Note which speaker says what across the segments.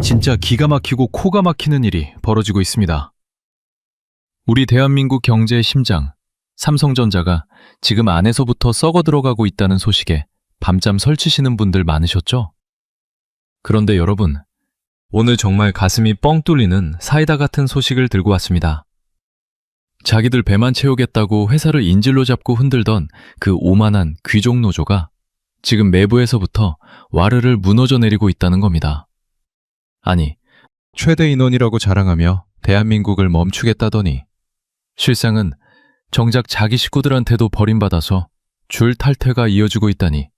Speaker 1: 진짜 기가 막히고 코가 막히는 일이 벌어지고 있습니다. 우리 대한민국 경제의 심장, 삼성전자가 지금 안에서부터 썩어 들어가고 있다는 소식에 밤잠 설치시는 분들 많으셨죠? 그런데 여러분, 오늘 정말 가슴이 뻥 뚫리는 사이다 같은 소식을 들고 왔습니다. 자기들 배만 채우겠다고 회사를 인질로 잡고 흔들던 그 오만한 귀족 노조가 지금 내부에서부터 와르르 무너져 내리고 있다는 겁니다. 아니, 최대 인원이라고 자랑하며 대한민국을 멈추겠다더니 실상은 정작 자기 식구들한테도 버림받아서 줄 탈퇴가 이어지고 있다니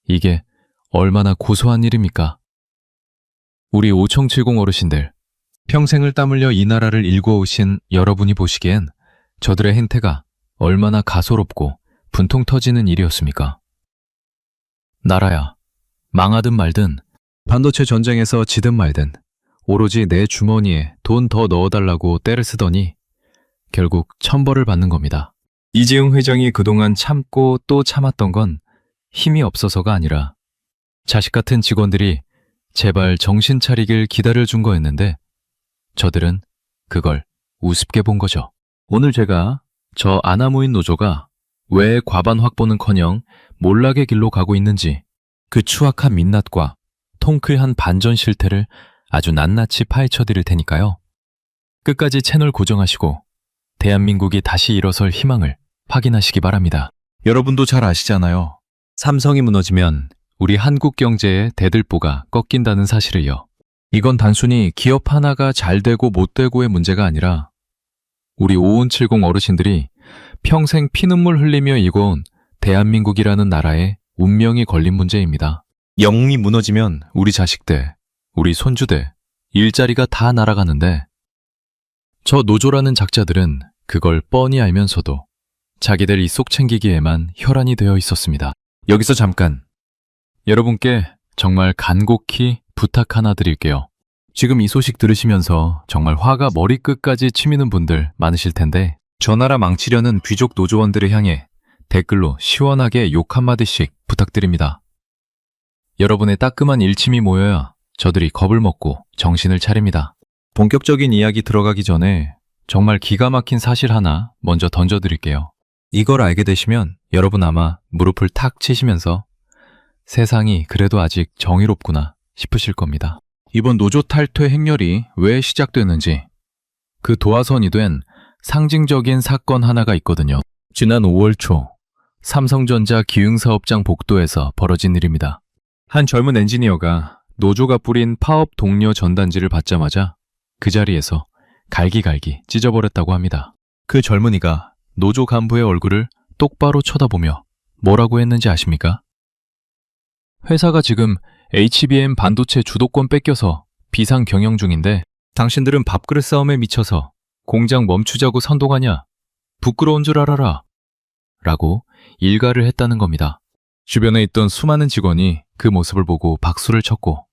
Speaker 1: 이게 얼마나 고소한 일입니까? 우리 5070 어르신들, 평생을 땀 흘려 이 나라를 일궈오신 여러분이 보시기엔 저들의 행태가 얼마나 가소롭고 분통 터지는 일이었습니까? 나라야, 망하든 말든 반도체 전쟁에서 지든 말든 오로지 내 주머니에 돈 더 넣어달라고 떼를 쓰더니 결국 천벌을 받는 겁니다. 이재용 회장이 그동안 참고 또 참았던 건 힘이 없어서가 아니라 자식 같은 직원들이 제발 정신 차리길 기다려준 거였는데 저들은 그걸 우습게 본 거죠. 오늘 제가 저 아나무인 노조가 왜 과반 확보는커녕 몰락의 길로 가고 있는지 그 추악한 민낯과 통쾌한 반전 실태를 아주 낱낱이 파헤쳐 드릴 테니까요. 끝까지 채널 고정하시고 대한민국이 다시 일어설 희망을 확인하시기 바랍니다. 여러분도 잘 아시잖아요. 삼성이 무너지면 우리 한국 경제의 대들보가 꺾인다는 사실을요. 이건 단순히 기업 하나가 잘 되고 못 되고의 문제가 아니라 우리 5170 어르신들이 평생 피눈물 흘리며 이궈온 대한민국이라는 나라의 운명이 걸린 문제입니다. 영웅이 무너지면 우리 자식들, 우리 손주들, 일자리가 다 날아가는데 저 노조라는 작자들은 그걸 뻔히 알면서도 자기들 이속 챙기기에만 혈안이 되어 있었습니다. 여기서 잠깐 여러분께 정말 간곡히 부탁 하나 드릴게요. 지금 이 소식 들으시면서 정말 화가 머리끝까지 치미는 분들 많으실 텐데 저 나라 망치려는 귀족 노조원들을 향해 댓글로 시원하게 욕 한마디씩 부탁드립니다. 여러분의 따끔한 일침이 모여야 저들이 겁을 먹고 정신을 차립니다. 본격적인 이야기 들어가기 전에 정말 기가 막힌 사실 하나 먼저 던져드릴게요. 이걸 알게 되시면 여러분 아마 무릎을 탁 치시면서 세상이 그래도 아직 정의롭구나 싶으실 겁니다. 이번 노조 탈퇴 행렬이 왜 시작됐는지 그 도화선이 된 상징적인 사건 하나가 있거든요. 지난 5월 초 삼성전자 기흥사업장 복도에서 벌어진 일입니다. 한 젊은 엔지니어가 노조가 뿌린 파업 동료 전단지를 받자마자 그 자리에서 갈기갈기 찢어버렸다고 합니다. 그 젊은이가 노조 간부의 얼굴을 똑바로 쳐다보며 뭐라고 했는지 아십니까? 회사가 지금 HBM 반도체 주도권 뺏겨서 비상 경영 중인데 당신들은 밥그릇 싸움에 미쳐서 공장 멈추자고 선동하냐? 부끄러운 줄 알아라. 라고 일가를 했다는 겁니다. 주변에 있던 수많은 직원이 그 모습을 보고 박수를 쳤고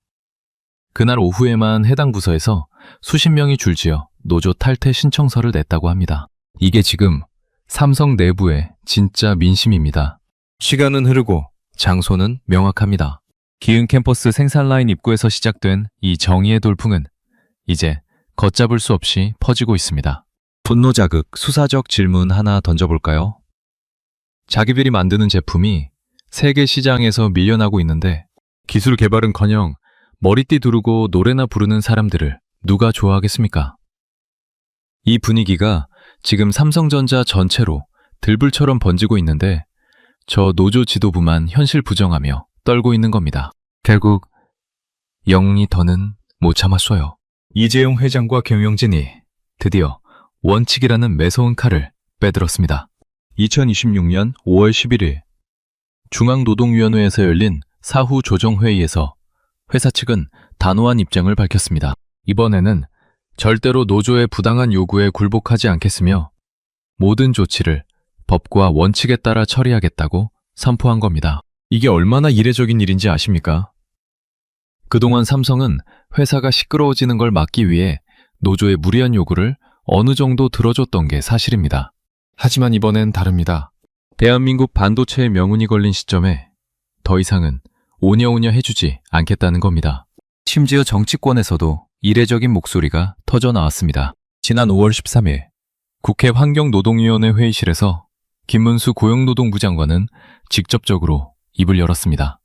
Speaker 1: 그날 오후에만 해당 부서에서 수십 명이 줄지어 노조 탈퇴 신청서를 냈다고 합니다. 이게 지금 삼성 내부의 진짜 민심입니다. 시간은 흐르고 장소는 명확합니다. 기흥 캠퍼스 생산 라인 입구에서 시작된 이 정의의 돌풍은 이제 걷잡을 수 없이 퍼지고 있습니다. 분노 자극, 수사적 질문 하나 던져볼까요? 자기들이 만드는 제품이 세계 시장에서 밀려나고 있는데 기술 개발은커녕 머리띠 두르고 노래나 부르는 사람들을 누가 좋아하겠습니까? 이 분위기가 지금 삼성전자 전체로 들불처럼 번지고 있는데 저 노조 지도부만 현실 부정하며 떨고 있는 겁니다. 결국 영웅이 더는 못 참았어요. 이재용 회장과 경영진이 드디어 원칙이라는 매서운 칼을 빼들었습니다. 2026년 5월 11일 중앙노동위원회에서 열린 사후 조정회의에서 회사 측은 단호한 입장을 밝혔습니다. 이번에는 절대로 노조의 부당한 요구에 굴복하지 않겠으며 모든 조치를 법과 원칙에 따라 처리하겠다고 선포한 겁니다. 이게 얼마나 이례적인 일인지 아십니까? 그동안 삼성은 회사가 시끄러워지는 걸 막기 위해 노조의 무리한 요구를 어느 정도 들어줬던 게 사실입니다. 하지만 이번엔 다릅니다. 대한민국 반도체의 명운이 걸린 시점에 더 이상은 오냐오냐 해주지 않겠다는 겁니다. 심지어 정치권에서도 이례적인 목소리가 터져 나왔습니다. 지난 5월 13일 국회 환경노동위원회 회의실에서 김문수 고용노동부 장관은 직접적으로 입을 열었습니다.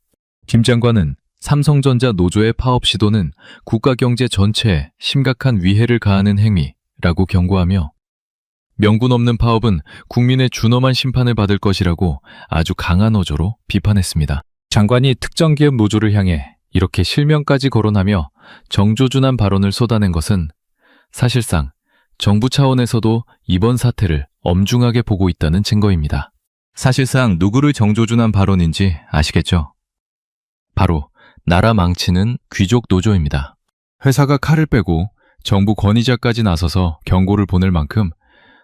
Speaker 1: 김 장관은 삼성전자 노조의 파업 시도는 국가 경제 전체에 심각한 위해를 가하는 행위라고 경고하며 명분 없는 파업은 국민의 준엄한 심판을 받을 것이라고 아주 강한 어조로 비판했습니다. 장관이 특정 기업 노조를 향해 이렇게 실명까지 거론하며 정조준한 발언을 쏟아낸 것은 사실상 정부 차원에서도 이번 사태를 엄중하게 보고 있다는 증거입니다. 사실상 누구를 정조준한 발언인지 아시겠죠? 바로 나라 망치는 귀족 노조입니다. 회사가 칼을 빼고 정부 권위자까지 나서서 경고를 보낼 만큼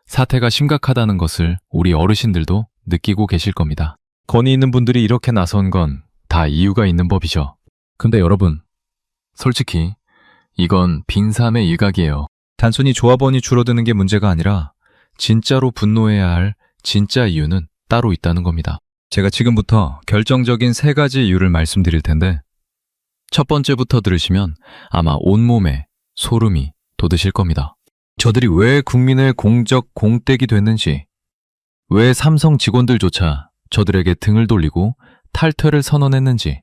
Speaker 1: 사태가 심각하다는 것을 우리 어르신들도 느끼고 계실 겁니다. 권위 있는 분들이 이렇게 나선 건 다 이유가 있는 법이죠. 근데 여러분, 솔직히 이건 빙삼의 일각이에요. 단순히 조합원이 줄어드는 게 문제가 아니라 진짜로 분노해야 할 진짜 이유는 따로 있다는 겁니다. 제가 지금부터 결정적인 3가지 이유를 말씀드릴 텐데 첫 번째부터 들으시면 아마 온몸에 소름이 돋으실 겁니다. 저들이 왜 국민의 공적 공떼기 됐는지, 왜 삼성 직원들조차 저들에게 등을 돌리고 탈퇴를 선언했는지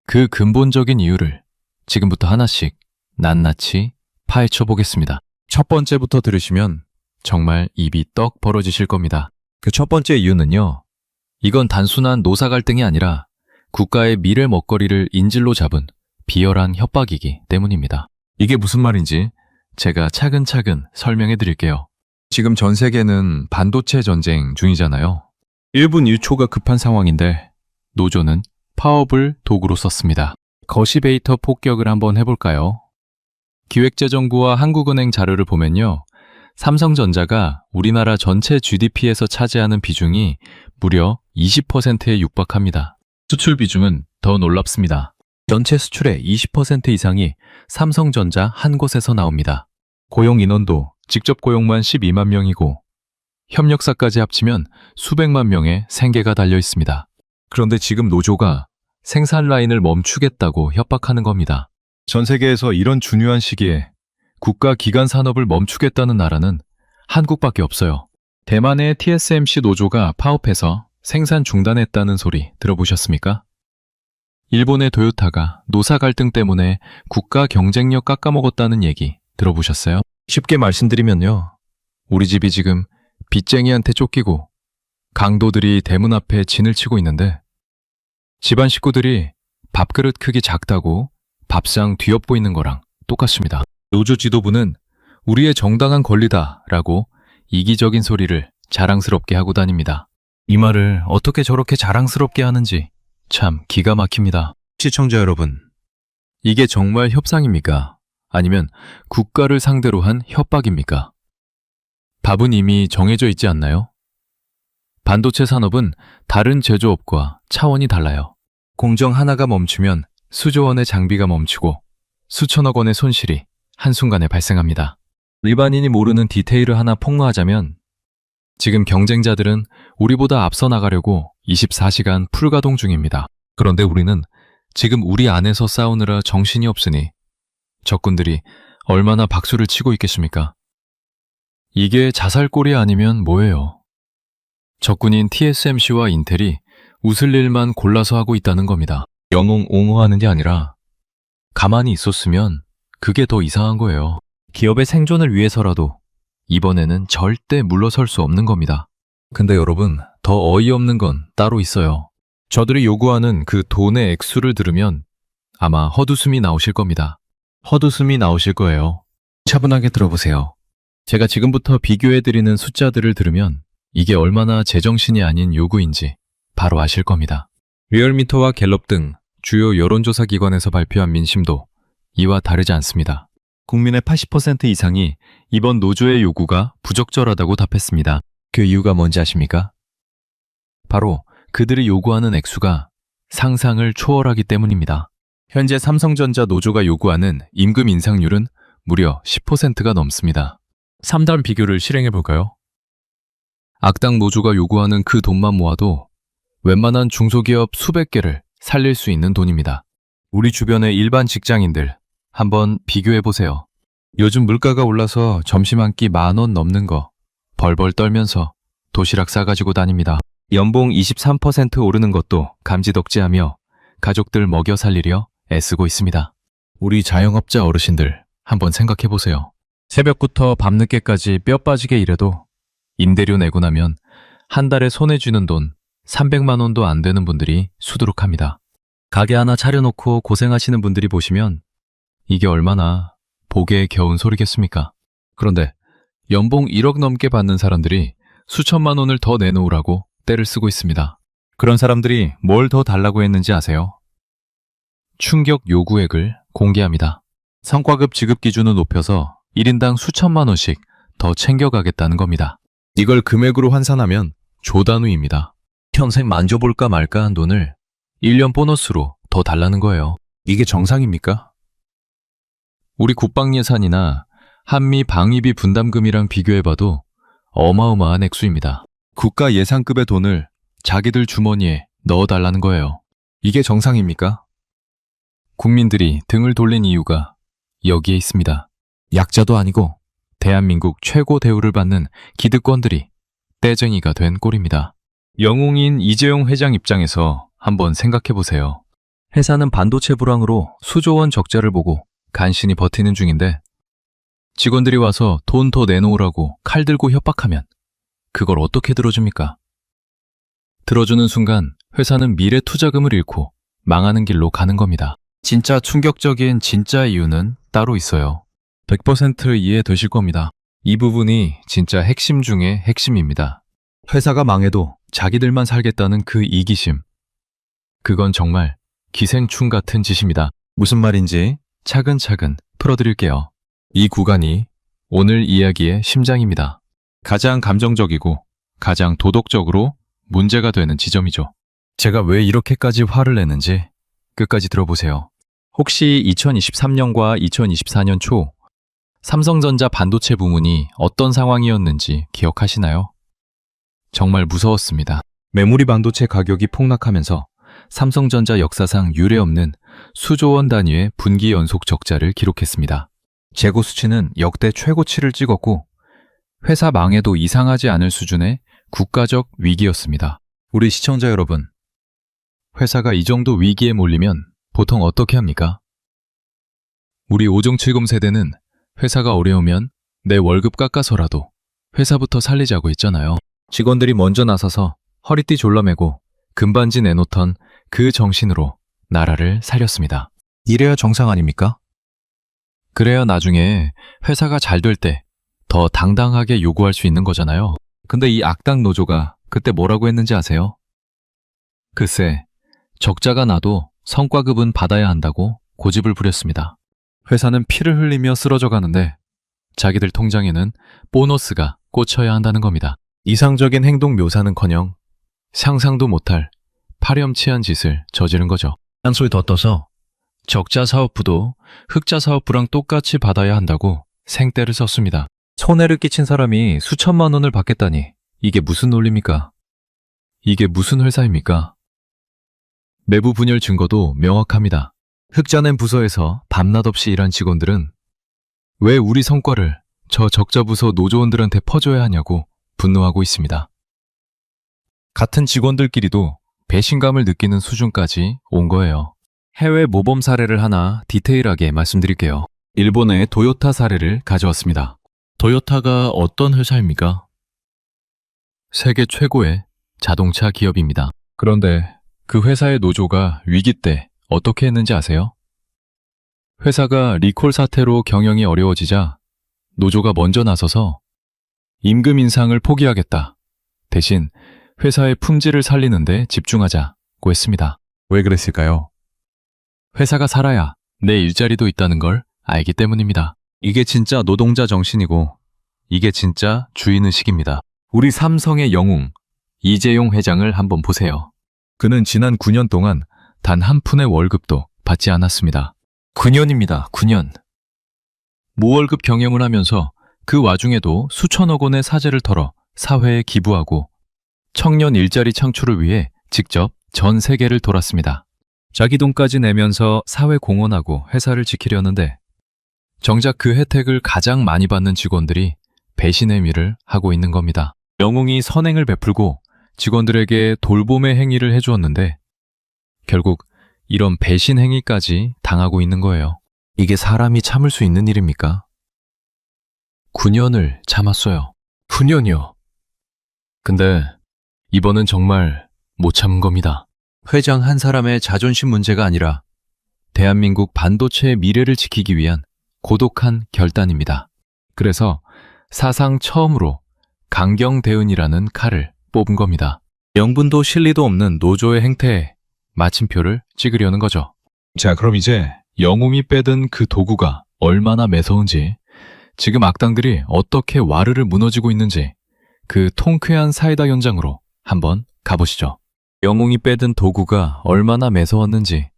Speaker 1: 그 근본적인 이유를 지금부터 하나씩 낱낱이 파헤쳐 보겠습니다. 첫 번째부터 들으시면 정말 입이 떡 벌어지실 겁니다. 그 첫 번째 이유는요, 이건 단순한 노사 갈등이 아니라 국가의 미래 먹거리를 인질로 잡은 비열한 협박이기 때문입니다. 이게 무슨 말인지 제가 차근차근 설명해 드릴게요. 지금 전 세계는 반도체 전쟁 중이잖아요. 1분 1초가 급한 상황인데 노조는 파업을 도구로 썼습니다. 거시베이터 폭격을 한번 해볼까요? 기획재정부와 한국은행 자료를 보면요, 삼성전자가 우리나라 전체 GDP에서 차지하는 비중이 무려 20%에 육박합니다. 수출 비중은 더 놀랍습니다. 전체 수출의 20% 이상이 삼성전자 한 곳에서 나옵니다. 고용 인원도 직접 고용만 12만 명이고 협력사까지 합치면 수백만 명의 생계가 달려 있습니다. 그런데 지금 노조가 생산 라인을 멈추겠다고 협박하는 겁니다. 전 세계에서 이런 중요한 시기에 국가 기관 산업을 멈추겠다는 나라는 한국밖에 없어요. 대만의 TSMC 노조가 파업해서 생산 중단했다는 소리 들어보셨습니까? 일본의 토요타가 노사 갈등 때문에 국가 경쟁력 깎아먹었다는 얘기 들어보셨어요? 쉽게 말씀드리면요, 우리 집이 지금 빚쟁이한테 쫓기고 강도들이 대문 앞에 진을 치고 있는데 집안 식구들이 밥그릇 크기 작다고 밥상 뒤엎고 있는 거랑 똑같습니다. 노조 지도부는 우리의 정당한 권리다라고 이기적인 소리를 자랑스럽게 하고 다닙니다. 이 말을 어떻게 저렇게 자랑스럽게 하는지 참 기가 막힙니다. 시청자 여러분, 이게 정말 협상입니까? 아니면 국가를 상대로 한 협박입니까? 답은 이미 정해져 있지 않나요? 반도체 산업은 다른 제조업과 차원이 달라요. 공정 하나가 멈추면 수조 원의 장비가 멈추고 수천억 원의 손실이 한순간에 발생합니다. 일반인이 모르는 디테일을 하나 폭로하자면 지금 경쟁자들은 우리보다 앞서 나가려고 24시간 풀가동 중입니다. 그런데 우리는 지금 우리 안에서 싸우느라 정신이 없으니 적군들이 얼마나 박수를 치고 있겠습니까? 이게 자살골이 아니면 뭐예요? 적군인 TSMC와 인텔이 웃을 일만 골라서 하고 있다는 겁니다. 영웅 옹호하는 게 아니라 가만히 있었으면 그게 더 이상한 거예요. 기업의 생존을 위해서라도 이번에는 절대 물러설 수 없는 겁니다. 근데 여러분, 더 어이없는 건 따로 있어요. 저들이 요구하는 그 돈의 액수를 들으면 아마 헛웃음이 나오실 겁니다. 헛웃음이 나오실 거예요. 차분하게 들어보세요. 제가 지금부터 비교해드리는 숫자들을 들으면 이게 얼마나 제정신이 아닌 요구인지 바로 아실 겁니다. 리얼미터와 갤럽 등 주요 여론조사 기관에서 발표한 민심도 이와 다르지 않습니다. 국민의 80% 이상이 이번 노조의 요구가 부적절하다고 답했습니다. 그 이유가 뭔지 아십니까? 바로 그들이 요구하는 액수가 상상을 초월하기 때문입니다. 현재 삼성전자 노조가 요구하는 임금 인상률은 무려 10%가 넘습니다. 3단 비교를 실행해 볼까요? 악당 노조가 요구하는 그 돈만 모아도 웬만한 중소기업 수백 개를 살릴 수 있는 돈입니다. 우리 주변의 일반 직장인들 한번 비교해 보세요. 요즘 물가가 올라서 점심 한 끼 10,000원 넘는 거 벌벌 떨면서 도시락 싸가지고 다닙니다. 연봉 23% 오르는 것도 감지덕지하며 가족들 먹여 살리려 애쓰고 있습니다. 우리 자영업자 어르신들 한번 생각해 보세요. 새벽부터 밤늦게까지 뼈 빠지게 일해도 임대료 내고 나면 한 달에 손에 쥐는 돈 300만 원도 안 되는 분들이 수두룩합니다. 가게 하나 차려놓고 고생하시는 분들이 보시면 이게 얼마나 보기에 겨운 소리겠습니까? 그런데 연봉 1억 넘게 받는 사람들이 수천만 원을 더 내놓으라고 떼를 쓰고 있습니다. 그런 사람들이 뭘 더 달라고 했는지 아세요? 충격 요구액을 공개합니다. 성과급 지급 기준을 높여서 1인당 수천만 원씩 더 챙겨가겠다는 겁니다. 이걸 금액으로 환산하면 조단위입니다. 평생 만져볼까 말까 한 돈을 1년 보너스로 더 달라는 거예요. 이게 정상입니까? 우리 국방 예산이나 한미 방위비 분담금이랑 비교해봐도 어마어마한 액수입니다. 국가 예산급의 돈을 자기들 주머니에 넣어달라는 거예요. 이게 정상입니까? 국민들이 등을 돌린 이유가 여기에 있습니다. 약자도 아니고 대한민국 최고 대우를 받는 기득권들이 떼쟁이가 된 꼴입니다. 영웅인 이재용 회장 입장에서 한번 생각해 보세요. 회사는 반도체 불황으로 수조 원 적자를 보고 간신히 버티는 중인데 직원들이 와서 돈 더 내놓으라고 칼 들고 협박하면 그걸 어떻게 들어줍니까? 들어주는 순간 회사는 미래 투자금을 잃고 망하는 길로 가는 겁니다. 진짜 충격적인 진짜 이유는 따로 있어요. 100% 이해되실 겁니다. 이 부분이 진짜 핵심 중의 핵심입니다. 회사가 망해도 자기들만 살겠다는 그 이기심. 그건 정말 기생충 같은 짓입니다. 무슨 말인지 차근차근 풀어드릴게요. 이 구간이 오늘 이야기의 심장입니다. 가장 감정적이고 가장 도덕적으로 문제가 되는 지점이죠. 제가 왜 이렇게까지 화를 내는지 끝까지 들어보세요. 혹시 2023년과 2024년 초 삼성전자 반도체 부문이 어떤 상황이었는지 기억하시나요? 정말 무서웠습니다. 메모리 반도체 가격이 폭락하면서 삼성전자 역사상 유례없는 수조 원 단위의 분기 연속 적자를 기록했습니다. 재고 수치는 역대 최고치를 찍었고 회사 망해도 이상하지 않을 수준의 국가적 위기였습니다. 우리 시청자 여러분, 회사가 이 정도 위기에 몰리면 보통 어떻게 합니까? 우리 5070 세대는 회사가 어려우면 내 월급 깎아서라도 회사부터 살리자고 했잖아요. 직원들이 먼저 나서서 허리띠 졸라매고 금반지 내놓던 그 정신으로 나라를 살렸습니다. 이래야 정상 아닙니까? 그래야 나중에 회사가 잘 될 때 더 당당하게 요구할 수 있는 거잖아요. 근데 이 악당 노조가 그때 뭐라고 했는지 아세요? 글쎄, 적자가 나도 성과급은 받아야 한다고 고집을 부렸습니다. 회사는 피를 흘리며 쓰러져 가는데 자기들 통장에는 보너스가 꽂혀야 한다는 겁니다. 이상적인 행동 묘사는커녕 상상도 못할 파렴치한 짓을 저지른 거죠. 한술 더 떠서 적자 사업부도 흑자 사업부랑 똑같이 받아야 한다고 생떼를 썼습니다. 손해를 끼친 사람이 수천만 원을 받겠다니 이게 무슨 논리입니까? 이게 무슨 회사입니까? 내부 분열 증거도 명확합니다. 흑자낸 부서에서 밤낮 없이 일한 직원들은 왜 우리 성과를 저 적자 부서 노조원들한테 퍼줘야 하냐고 분노하고 있습니다. 같은 직원들끼리도 배신감을 느끼는 수준까지 온 거예요. 해외 모범 사례를 하나 디테일하게 말씀드릴게요. 일본의 도요타 사례를 가져왔습니다. 도요타가 어떤 회사입니까? 세계 최고의 자동차 기업입니다. 그런데 그 회사의 노조가 위기 때 어떻게 했는지 아세요? 회사가 리콜 사태로 경영이 어려워지자 노조가 먼저 나서서 임금 인상을 포기하겠다. 대신 회사의 품질을 살리는 데 집중하자고 했습니다. 왜 그랬을까요? 회사가 살아야 내 일자리도 있다는 걸 알기 때문입니다. 이게 진짜 노동자 정신이고 이게 진짜 주인의식입니다. 우리 삼성의 영웅 이재용 회장을 한번 보세요. 그는 지난 9년 동안 단 한 푼의 월급도 받지 않았습니다. 9년입니다. 9년. 무월급 경영을 하면서 그 와중에도 수천억 원의 사재를 털어 사회에 기부하고 청년 일자리 창출을 위해 직접 전 세계를 돌았습니다. 자기 돈까지 내면서 사회 공헌하고 회사를 지키려는데 정작 그 혜택을 가장 많이 받는 직원들이 배신의 행위를 하고 있는 겁니다. 영웅이 선행을 베풀고 직원들에게 돌봄의 행위를 해주었는데 결국 이런 배신 행위까지 당하고 있는 거예요. 이게 사람이 참을 수 있는 일입니까? 9년을 참았어요. 9년이요. 근데 이번은 정말 못 참은 겁니다. 회장 한 사람의 자존심 문제가 아니라 대한민국 반도체의 미래를 지키기 위한 고독한 결단입니다. 그래서 사상 처음으로 강경대응이라는 칼을 뽑은 겁니다. 명분도 실리도 없는 노조의 행태에 마침표를 찍으려는 거죠. 자, 그럼 이제 영웅이 빼든 그 도구가 얼마나 매서운지, 지금 악당들이 어떻게 와르르 무너지고 있는지 그 통쾌한 사이다 현장으로 한번 가보시죠. 영웅이 빼든 도구가 얼마나 매서웠는지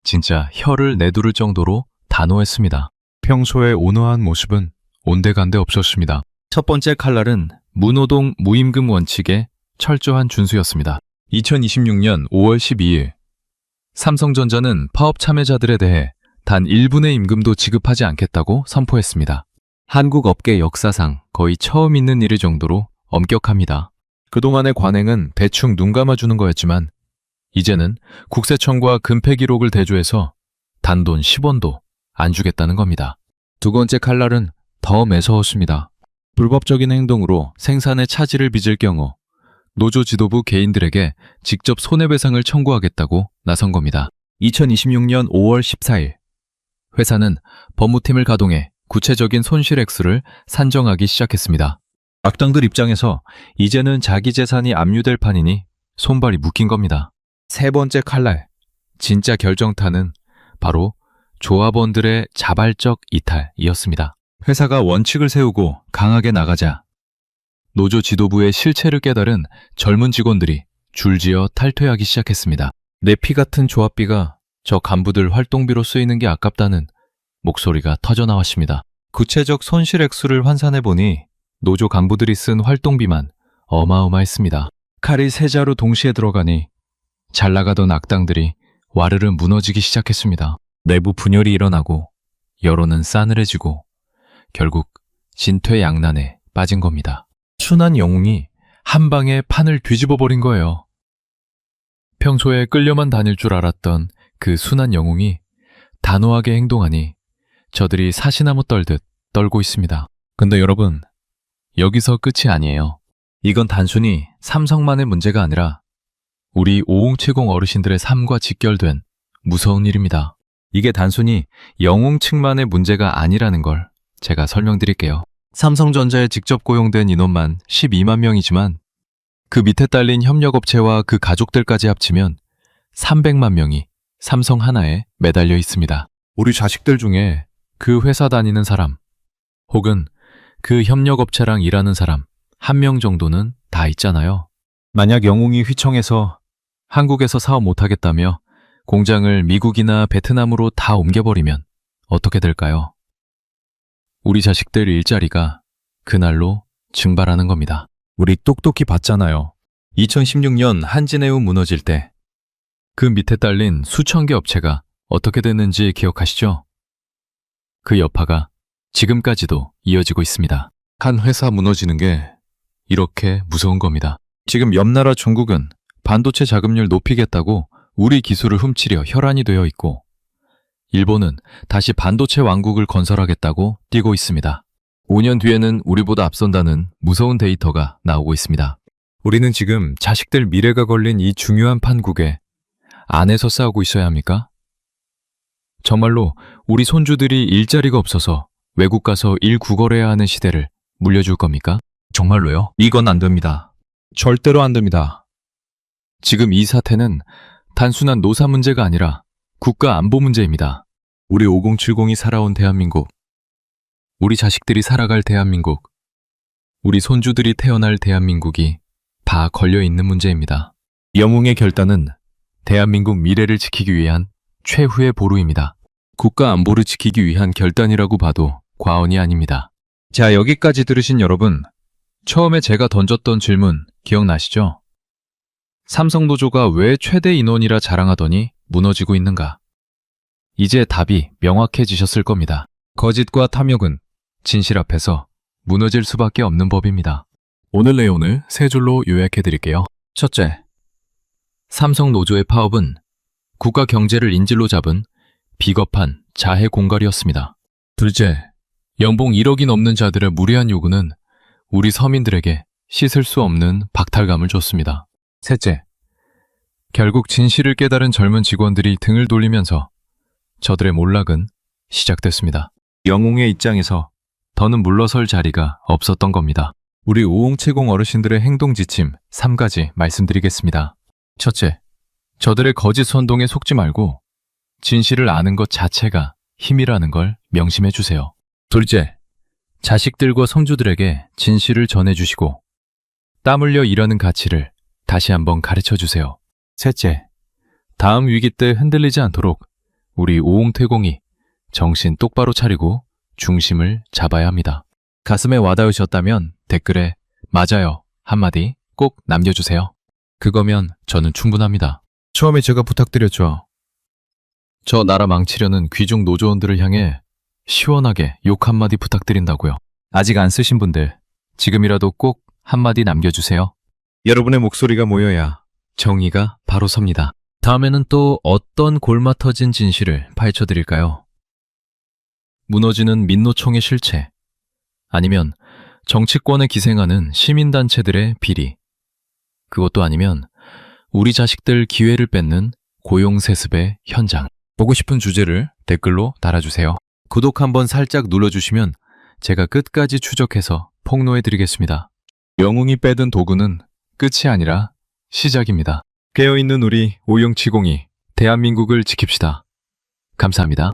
Speaker 1: 진짜 혀를 내두를 정도로 단호했습니다. 평소의 온화한 모습은 온데간데 없었습니다. 첫 번째 칼날은 무노동 무임금 원칙의 철저한 준수였습니다. 2026년 5월 12일 삼성전자는 파업 참여자들에 대해 단 1분의 임금도 지급하지 않겠다고 선포했습니다. 한국 업계 역사상 거의 처음 있는 일일 정도로 엄격합니다. 그동안의 관행은 대충 눈 감아주는 거였지만 이제는 국세청과 금폐 기록을 대조해서 단돈 10원도 안 주겠다는 겁니다. 두 번째 칼날은 더 매서웠습니다. 불법적인 행동으로 생산에 차질을 빚을 경우 노조 지도부 개인들에게 직접 손해배상을 청구하겠다고 나선 겁니다. 2026년 5월 14일 회사는 법무팀을 가동해 구체적인 손실 액수를 산정하기 시작했습니다. 악당들 입장에서 이제는 자기 재산이 압류될 판이니 손발이 묶인 겁니다. 세 번째 칼날, 진짜 결정타는 바로 조합원들의 자발적 이탈이었습니다. 회사가 원칙을 세우고 강하게 나가자 노조 지도부의 실체를 깨달은 젊은 직원들이 줄지어 탈퇴하기 시작했습니다. 내 피 같은 조합비가 저 간부들 활동비로 쓰이는 게 아깝다는 목소리가 터져나왔습니다. 구체적 손실 액수를 환산해보니 노조 간부들이 쓴 활동비만 어마어마했습니다. 칼이 세 자루 동시에 들어가니 잘 나가던 악당들이 와르르 무너지기 시작했습니다. 내부 분열이 일어나고 여론은 싸늘해지고 결국 진퇴양난에 빠진 겁니다. 순한 영웅이 한 방에 판을 뒤집어버린 거예요. 평소에 끌려만 다닐 줄 알았던 그 순한 영웅이 단호하게 행동하니 저들이 사시나무 떨듯 떨고 있습니다. 근데 여러분, 여기서 끝이 아니에요. 이건 단순히 삼성만의 문제가 아니라 우리 5070 어르신들의 삶과 직결된 무서운 일입니다. 이게 단순히 영웅 측만의 문제가 아니라는 걸 제가 설명드릴게요. 삼성전자에 직접 고용된 인원만 12만 명이지만 그 밑에 딸린 협력업체와 그 가족들까지 합치면 300만 명이 삼성 하나에 매달려 있습니다. 우리 자식들 중에 그 회사 다니는 사람 혹은 그 협력업체랑 일하는 사람 1명 정도는 다 있잖아요. 만약 영웅이 휘청해서 한국에서 사업 못하겠다며 공장을 미국이나 베트남으로 다 옮겨버리면 어떻게 될까요? 우리 자식들 일자리가 그날로 증발하는 겁니다. 우리 똑똑히 봤잖아요. 2016년 한진해운 무너질 때 그 밑에 딸린 수천 개 업체가 어떻게 됐는지 기억하시죠? 그 여파가 지금까지도 이어지고 있습니다. 한 회사 무너지는 게 이렇게 무서운 겁니다. 지금 옆 나라 중국은 반도체 자금률 높이겠다고 우리 기술을 훔치려 혈안이 되어 있고 일본은 다시 반도체 왕국을 건설하겠다고 뛰고 있습니다. 5년 뒤에는 우리보다 앞선다는 무서운 데이터가 나오고 있습니다. 우리는 지금 자식들 미래가 걸린 이 중요한 판국에 안에서 싸우고 있어야 합니까? 정말로 우리 손주들이 일자리가 없어서 외국 가서 일 구걸해야 하는 시대를 물려줄 겁니까? 정말로요? 이건 안 됩니다. 절대로 안 됩니다. 지금 이 사태는 단순한 노사 문제가 아니라 국가 안보 문제입니다. 우리 5070이 살아온 대한민국, 우리 자식들이 살아갈 대한민국, 우리 손주들이 태어날 대한민국이 다 걸려있는 문제입니다. 영웅의 결단은 대한민국 미래를 지키기 위한 최후의 보루입니다. 국가 안보를 지키기 위한 결단이라고 봐도 과언이 아닙니다. 자, 여기까지 들으신 여러분, 처음에 제가 던졌던 질문 기억나시죠? 삼성노조가 왜 최대 인원이라 자랑하더니 무너지고 있는가? 이제 답이 명확해지셨을 겁니다. 거짓과 탐욕은 진실 앞에서 무너질 수밖에 없는 법입니다. 오늘 내용을 세 줄로 요약해 드릴게요. 첫째, 삼성 노조의 파업은 국가 경제를 인질로 잡은 비겁한 자해 공갈이었습니다. 둘째, 연봉 1억이 넘는 자들의 무리한 요구는 우리 서민들에게 씻을 수 없는 박탈감을 줬습니다. 셋째, 결국 진실을 깨달은 젊은 직원들이 등을 돌리면서 저들의 몰락은 시작됐습니다. 영웅의 입장에서 더는 물러설 자리가 없었던 겁니다. 우리 오홍채공 어르신들의 행동 지침 3가지 말씀드리겠습니다. 첫째, 저들의 거짓 선동에 속지 말고 진실을 아는 것 자체가 힘이라는 걸 명심해 주세요. 둘째, 자식들과 손주들에게 진실을 전해주시고 땀 흘려 일하는 가치를 다시 한번 가르쳐 주세요. 셋째, 다음 위기 때 흔들리지 않도록 우리 오홍태공이 정신 똑바로 차리고 중심을 잡아야 합니다. 가슴에 와닿으셨다면 댓글에 맞아요 한마디 꼭 남겨주세요. 그거면 저는 충분합니다. 처음에 제가 부탁드렸죠. 저 나라 망치려는 귀중 노조원들을 향해 시원하게 욕 한마디 부탁드린다고요. 아직 안 쓰신 분들 지금이라도 꼭 한마디 남겨주세요. 여러분의 목소리가 모여야 정의가 바로 섭니다. 다음에는 또 어떤 골마 터진 진실을 파헤쳐드릴까요? 무너지는 민노총의 실체, 아니면 정치권에 기생하는 시민단체들의 비리, 그것도 아니면 우리 자식들 기회를 뺏는 고용세습의 현장. 보고 싶은 주제를 댓글로 달아주세요. 구독 한번 살짝 눌러주시면 제가 끝까지 추적해서 폭로해드리겠습니다. 영웅이 빼든 도구는 끝이 아니라 시작입니다. 깨어있는 우리 오용치공이 대한민국을 지킵시다. 감사합니다.